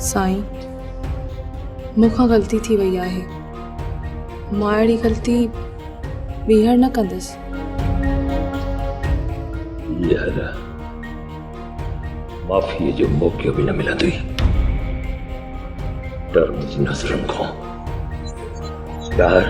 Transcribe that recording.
साईं, मूंखां ग़लती थी वई आहे। मां अहिड़ी ग़लती ॿीहर न कंदसि। यार, माफ़ी जो मौक़ो भी न मिलंदो। डर मुंहिंजी नज़रुनि खां। यार